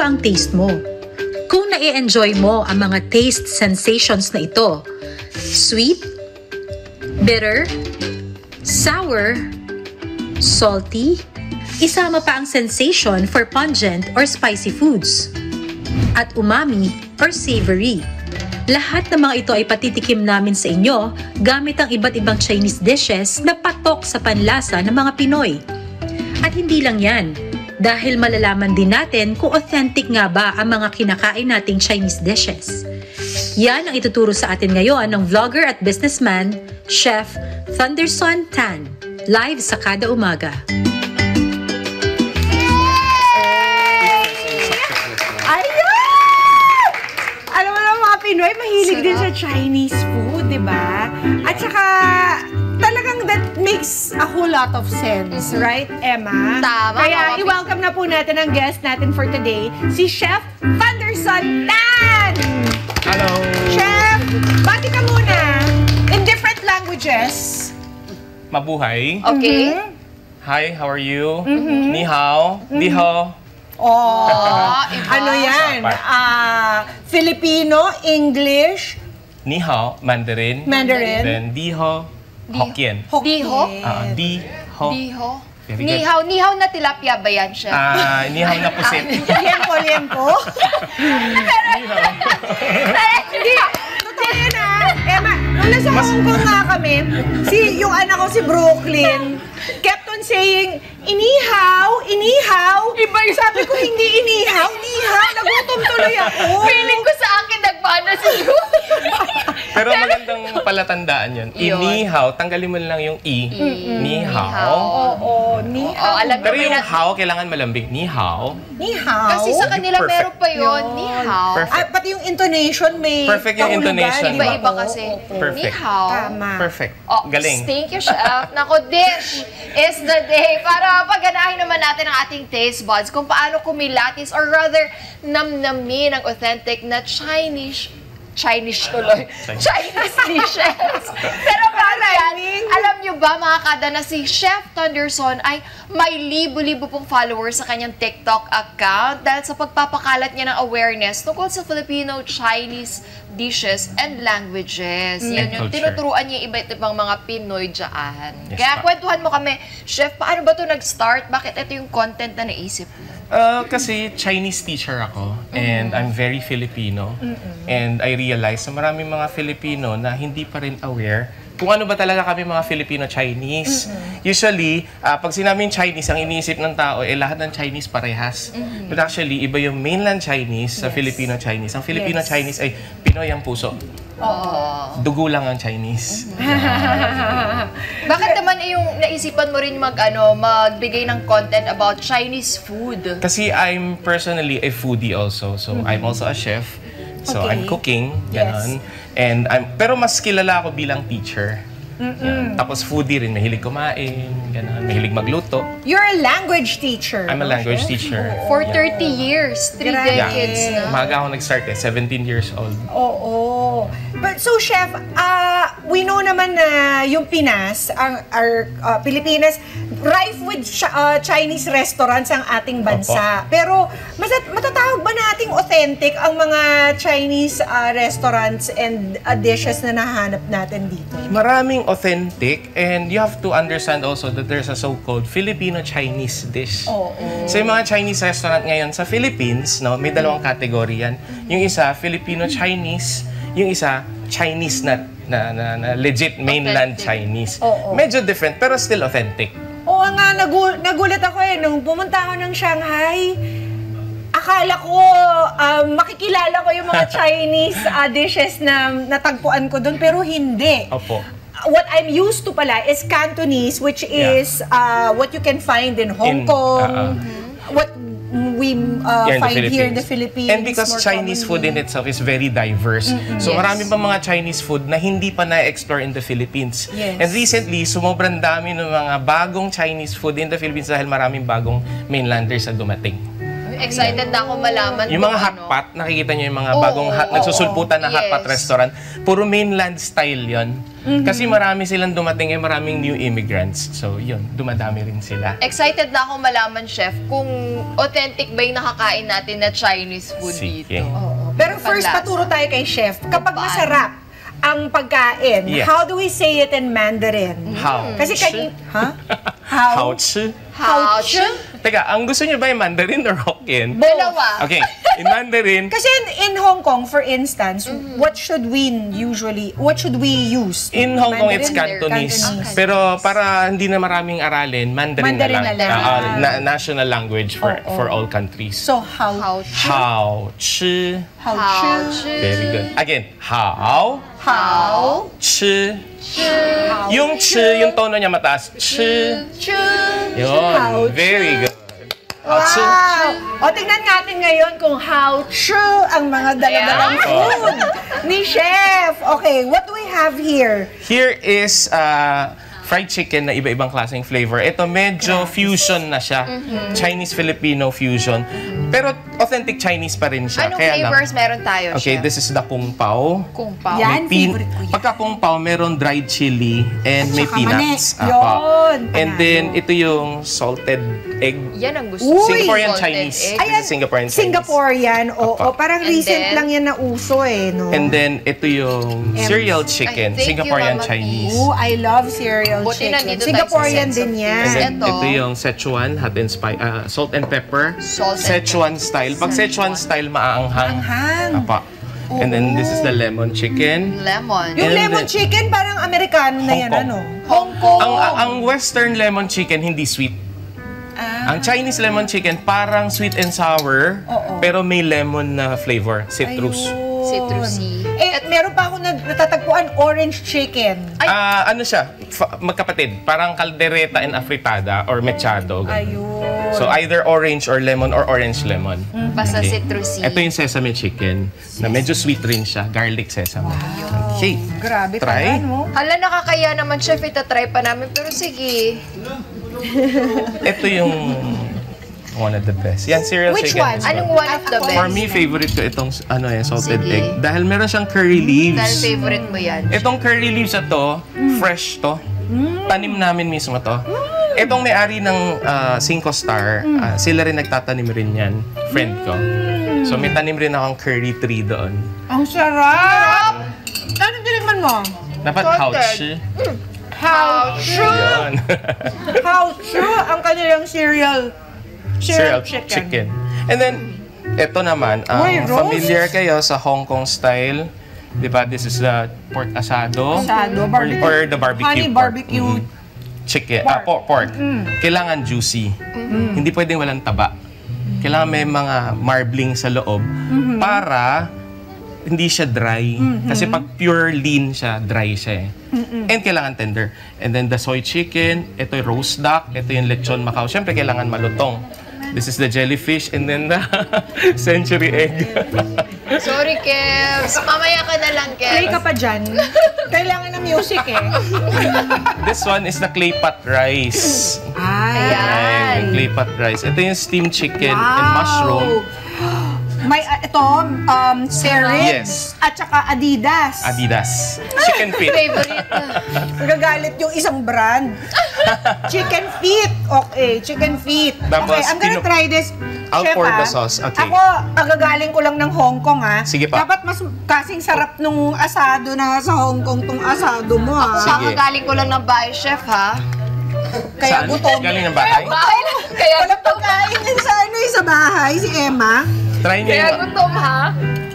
ba ang taste mo? Kung na-enjoy mo ang mga taste sensations na ito, sweet, bitter, sour, salty, isama pa ang sensation for pungent or spicy foods, at umami or savory. Lahat ng mga ito ay patitikim namin sa inyo gamit ang iba't ibang Chinese dishes na patok sa panlasa ng mga Pinoy. At hindi lang yan, dahil malalaman din natin kung authentic nga ba ang mga kinakain nating Chinese dishes. Yan ang ituturo sa atin ngayon ng vlogger at businessman, Chef Thunderson Tan, live sa Kada Umaga. Pinoy, mahilig din sa Chinese food, di ba? At saka, talagang that makes a whole lot of sense, right, Emma? Tama. Kaya, i-welcome na po natin ang guest natin for today, si Chef Thunderson Tan! Hello! Chef, bati ka muna. In different languages. Mabuhay. Okay. Hi, how are you? Ni hao. Ni hao. Oh, iba. ano yan? Filipino, English, Ni hao, Mandarin. Mandarin. Then di hao, Hokkien. Diho? Di hao. Diho? Very good. Nihaw na tilapia ba yan, Chef? Ni hao na pusit. Liempo, liempo. Ni hao. Hindi, totoo yun Emma, nung nasa Hong Kong nga kami, yung anak ko si Brooklyn, kept on saying, inihaw, inihaw. Iba yung sabi ko, hindi inihaw, nihaw. Nagutom tuloy ako. Feeling ko sa akin nagmana si Julie. Pero magandang palatandaan yun. Inihaw, tanggalin mo lang yung i. Ni hao. Oo, nihaw. Alam Pero mo yung na, hao, kailangan malambing. Ni hao. Nihaw. kasi sa kanila Perfect. meron pa yun. Nihaw. Perfect. Pati yung intonation may Perfect yung kahulugan, intonation. di ba? Iba-iba kasi. Perfect. Nihaw. Tama. Perfect. Oh, Galing. Thank you, Chef. Nako, dish is the day para paganahin naman natin ang ating taste buds kung paano kumilatis or rather namnamin ang authentic na Chinese tuloy. Chinese dishes. Pero parang alam nyo ba mga kada na si Chef Thunderson ay may libo-libo pong followers sa kanyang TikTok account dahil sa pagpapakalat niya ng awareness tungkol sa Filipino Chinese dishes and languages. Yan yung culture. tinuturuan niya iba't ibang mga Pinoy dyan. Yes, Kaya ma'am. kwentuhan mo kami, Chef, paano ba ito nag-start? Bakit ito yung content na naisip mo? Kasi Chinese teacher ako and I'm very Filipino and I realized na maraming mga Filipino na hindi pa rin aware kung ano ba talaga kami mga Filipino-Chinese. Usually, pag sinabing Chinese, ang iniisip ng tao, lahat ng Chinese parehas. But actually, iba yung mainland Chinese sa Filipino-Chinese. Ang Filipino-Chinese ay Pinoy ang puso. Dugo lang ang Chinese. Bakit naman yung naisipan mo rin magbigay ng content about Chinese food? Kasi I'm personally a foodie also. So, I'm also a chef. So, Okay. I'm cooking. Yes. Ganon. And pero mas kilala ako bilang teacher. Yan. Tapos foodie rin. Mahilig kumain. Ganon. Mahilig magluto. You're a language teacher. I'm a no, language Chef? teacher. For 30 years, 3 Grabe. decades na. Umaga ako nag-start 17 years old. Oo. But so, Chef, we know naman na yung Pinas, our Pilipinas, rife with Chinese restaurants ang ating bansa. Pero matatawag ba nating authentic ang mga Chinese restaurants and dishes na nahanap natin dito? Maraming authentic and you have to understand also that there's a so-called Filipino-Chinese dish. So yung mga Chinese restaurant ngayon sa Philippines, no, may dalawang category yan. Yung isa, Filipino-Chinese. Yung isa, Chinese na legit mainland Chinese. Medyo different pero still authentic. Oo nga, nagulat ako nung pumunta ako ng Shanghai. Akala ko, makikilala ko yung mga Chinese dishes na natagpuan ko doon, pero hindi. Opo. What I'm used to pala is Cantonese, which is what you can find in Hong Kong, what we find here in the Philippines. And because Chinese food in itself is very diverse. So marami pa mga Chinese food na hindi pa na-explore in the Philippines. Yes. And recently, sumobrang dami ng mga bagong Chinese food in the Philippines dahil maraming bagong mainlanders na dumating. Excited na ako malaman Yung mga kung hotpot, nakikita nyo yung mga Oo, bagong nagsusulputan na hotpot yes. restaurant. Puro mainland style yon. Kasi marami silang dumating, maraming new immigrants. So yun, dumadami rin sila. Excited na ako malaman, Chef, kung authentic ba yung nakakain natin na Chinese food Sige. dito. Pero first, Panlasa. paturo tayo kay Chef. Kapag Paano? masarap ang pagkain, Yeah. how do we say it in Mandarin? How? Kasi ha? How? Chi? How? Teka, ang gusto niyo ba yung Mandarin or Hokkien? Dalawa. Okay, in Mandarin, Kasi in Hong Kong, for instance, what should we use? in Hong Kong, it's Mandarin, Cantonese. Cantonese. Pero para hindi na maraming aralin, Mandarin, Mandarin na lang. na lang. National language for all countries. So, how? How? Chi? How? Very good. Again, how? How? Chi? Yung chi, yung tono niya mataas. Chi. Yun. Very good. Chi. Wow! O, tingnan natin ngayon kung how true ang mga dala-dalang Yeah. food ni Chef. Okay, what do we have here? Here is fried chicken na iba-ibang klaseng flavor. Ito medyo fusion na siya. Chinese-Filipino fusion. Pero authentic Chinese pa rin siya. Anong Kaya lang- flavors meron tayo, Okay, Chef? this is the kung pao. Kung pao. Yan, favorite ko yan. Pagka kung pao, meron dried chili and may saka peanuts. mani. Apa. Yun, And panalo. then, ito yung salted egg. Yan ang gusto. Uy! Singaporean Salted Chinese. egg. This is Singaporean Chinese. Singaporean, oo. Apa. Parang And recent then- lang yan na uso eh, no? And then, ito yung cereal chicken. Ay, thank you, Singaporean Mama P. Chinese. Oh, I love cereal Buti chicken. nandito tayo Singaporean sa sense of din taste. yan. And then, Ito. ito yung Szechuan, hot and salt and pepper. Salt and Szechuan style. Pag Szechuan style, maaanghang. Anghang. Apa. And then, this is the lemon chicken. Lemon. Yung And lemon then- chicken, parang Amerikano na Hong yan, Kong. ano? Hong Kong. Ang western lemon chicken, hindi sweet. Ang Chinese lemon chicken, parang sweet and sour, Oo. pero may lemon na flavor, citrus. Ayun. Citrusy. Eh, meron pa ako natatagpuan, orange chicken. Ano siya, magkapatid, parang caldereta and afritada or mechado. Ayun. So either orange or lemon or orange lemon. Basta Okay. citrusy. Ito yung sesame chicken, na medyo sweet rin siya, garlic sesame. Okay. Grabe Try. pala, no? Hala, nakakaya naman, Chef. Itatry pa namin. Pero sige. Ito yung one of the best. Yan, cereal Which chicken. one? as well. Anong one of the best? For me, favorite ko itong salted Sige. egg. Dahil meron siyang curry leaves. Dahil favorite mo yan. Itong curry leaves na to, fresh to. Tanim namin mismo to. Itong may-ari ng Cinco Star, sila rin nagtatanim rin yan. Friend ko. So may tanim rin akong curry tree doon. Ang sarap! Ano tinikman mo? Dapat Salted. hauchi. How true! Yun. How true ang kanilang cereal chicken. And then, ito naman, Uy, roast. familiar kayo sa Hong Kong style. Di ba? This is the pork asado. Asado, barbecue. Or the barbecue Honey pork. barbecue. Chicken, Pork. pork. Kailangan juicy. Hindi pwedeng walang taba. Kailangan may mga marbling sa loob para hindi siya dry. Kasi pag pure lean siya, dry siya eh. And kailangan tender. And then the soy chicken, ito yung roast duck, ito yung lechon Macau. Siyempre kailangan malutong. This is the jellyfish and then the century egg. Sorry, Kevs. Mamaya ka na lang, Play ka Kevs. pa dyan. Kailangan ng music eh. This one is the clay pot rice. Ay. Ayan, yung clay pot rice. Ito yung steamed chicken and mushroom. May ito, Cerex Yes. at saka Adidas. Adidas. Chicken feet. Favorite. Nagagalit yung isang brand. Chicken feet. Okay, chicken feet. Tapos, Okay, I'm gonna try this. I'll Chef, pour the ah. sauce. Okay. Ako, agagaling ko lang ng Hong Kong, ha? Sige pa. Dapat mas kasing sarap nung asado na sa Hong Kong tong asado mo, ha? Sige. Kakagaling ko lang ng bahay, Chef, ha? Kaya Saan? gutom. Galing ng bahay? Bahay na. Kaya Wala pagkain din sa sa bahay, si Emma. Try niyo Kaya yung... gutom, ha?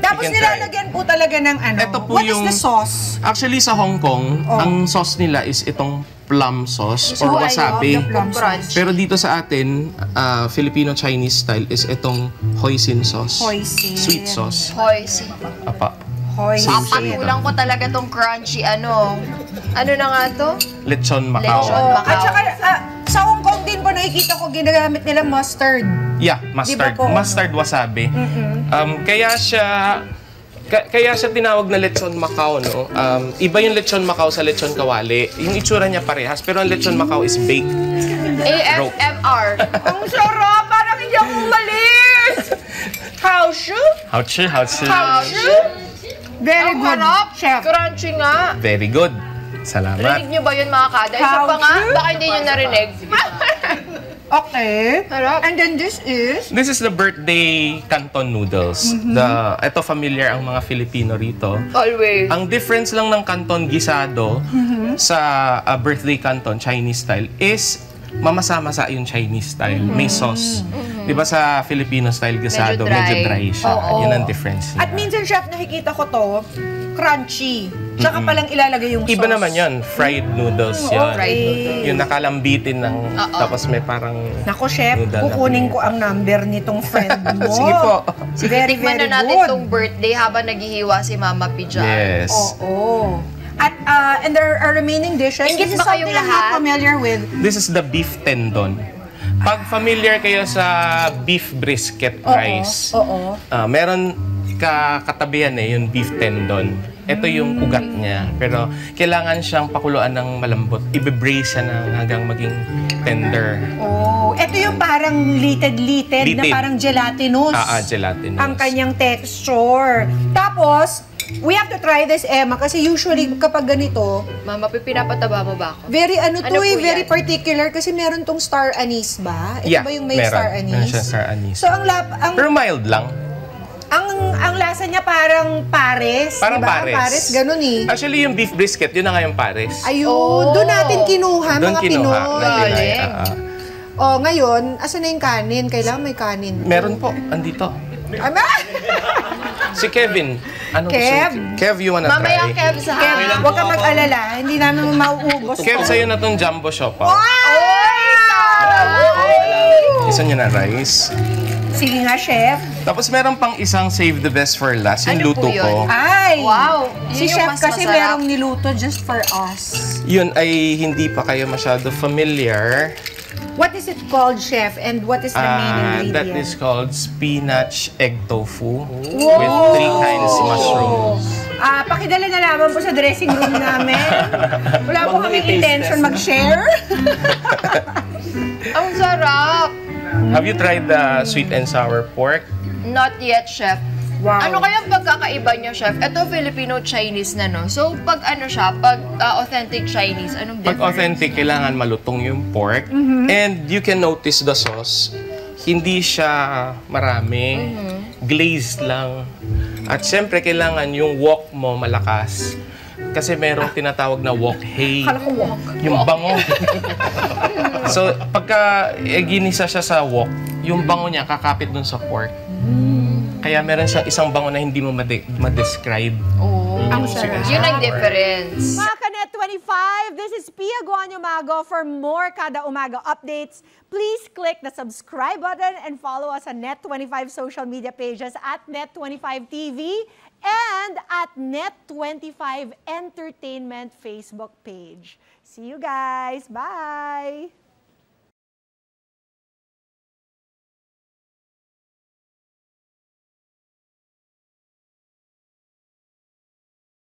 Tapos can try. nilalagyan po talaga ng ano. Ito po What yung- is the sauce? Actually, sa Hong Kong, Oh. ang sauce nila is itong plum sauce or Oh, I wasabi. love the plum Crunch. Pero dito sa atin, Filipino-Chinese style is itong hoisin sauce. Hoisin. Sweet sauce. Hoy, si Apa. Hoisin. Same siya dito. Pakulang ko talaga tong crunchy, ano na nga to? Lechon Macau. Lechon. Oh, Macau. at saka, sa Hong Kong din po nakikita ko ginagamit nila mustard. Yeah, mustard. Di ba po? Mustard wasabi. Kaya siya tinawag na lechon Macau, no? Iba yung lechon Macau sa lechon kawali. Yung itsura niya parehas, pero ang lechon Macau is baked. AFMR. Ang sarap! Parang hindi ako umalis! Haoshu? Hao-chu, hao-chu. Very Ang good, harap. chef. Crunchy nga. Very good. Salamat. Rinig niyo ba yun mga kada? Isa pa nga, How baka hindi niyo narinig. Okay. Harap. And then this is? This is the birthday canton noodles. Ito familiar ang mga Filipino rito. Always. Ang difference lang ng canton gisado sa birthday canton Chinese style is mamasa-masa yung Chinese style. May sauce. Di ba sa Filipino style gisado, Medyo dry. medyo dry siya. Oo. Yun ang difference niya. At minsan, chef, nakikita ko to, crunchy. Tsaka palang ilalagay yung sauce. Iba naman yun, fried noodles yun. Fried noodles. Yung nakalambitin ng, Oo. tapos may parang... Nako, chef, noodle na kukunin may- ko ang number nitong friend mo. Sige po. Very, Tikman very na natin good. tong birthday habang naghihiwa si Mama P dyan. Yes. Oo. At, and there are remaining dishes. Ingit This is ba kayong something I'm not lahat? familiar with. This is the beef tendon. Pag familiar kayo sa beef brisket rice, Oo. meron katabihan yung beef tendon. Ito yung ugat niya. Pero kailangan siyang pakuluan ng malambot. Ibe-braise siya hanggang maging tender. Oh, ito yung parang litid-litid na Litid. parang gelatinous. Gelatinous. Ang kanyang texture. Tapos, we have to try this, Emma, kasi usually kapag ganito, Mama P, pinapataba mo ba ako? very Ano po very yan? particular kasi meron tong star anise ba? Ito ba yung may meron. star Meron anise? siya star anise. So Pero mild lang. ang lasa niya parang pares, Parang diba? pares. Pares, ganun eh. Actually, yung beef brisket, yun na nga yung pares. Ayun, Oh. doon natin kinuha, Doon mga kinuha. Pinoy. ng Pinoy. Galing. Oh, ngayon, asan na yung kanin? Kailangan may kanin. Meron po, andito. Ama! Si Kevin. Ano Kev? Kev, you wanna Mamaya, try? Kev, sa Kev, huwag ka mag-alala. Hindi namin mauubos. Kev, sa'yo na tong jumbo shop. Oh. Ay! Isa niya na rice. Sige nga, chef. Tapos meron pang isang save the best for last, yung Ano luto po yun? ko. Ay! Wow! Si Yun yung chef mas kasi masarap. merong niluto just for us. Yun ay hindi pa kayo masyado familiar. What is it called, chef? And what is the main That ingredient? is called spinach egg tofu with 3 kinds mushrooms. Pakidala na lamang po sa dressing room namin. Wala po kami intention mag-share. Ang sarap! Have you tried the sweet and sour pork? Not yet, chef. Wow. Ano kaya ang pagkakaiba niyo, chef? Ito Filipino-Chinese na, no? So, pag ano siya, pag authentic Chinese, anong Pag difference? authentic, kailangan malutong yung pork. And you can notice the sauce. Hindi siya marami. Glazed lang. At syempre, kailangan yung wok mo malakas. Kasi merong tinatawag na wok hay. Kala ko wok. Yung bango. So, pagka ginisa siya sa wok, yung bango niya kakapit dun sa pork. Kaya meron siyang isang bango na hindi mo ma-describe. Oh. Ang sarap. Yun ang difference. Mga Kanet 25, this is Pia Guanyo Mago. For more Kada Umaga updates, please click the subscribe button and follow us on Net25 social media pages at Net25 TV and at Net25 Entertainment Facebook page. See you guys. Bye!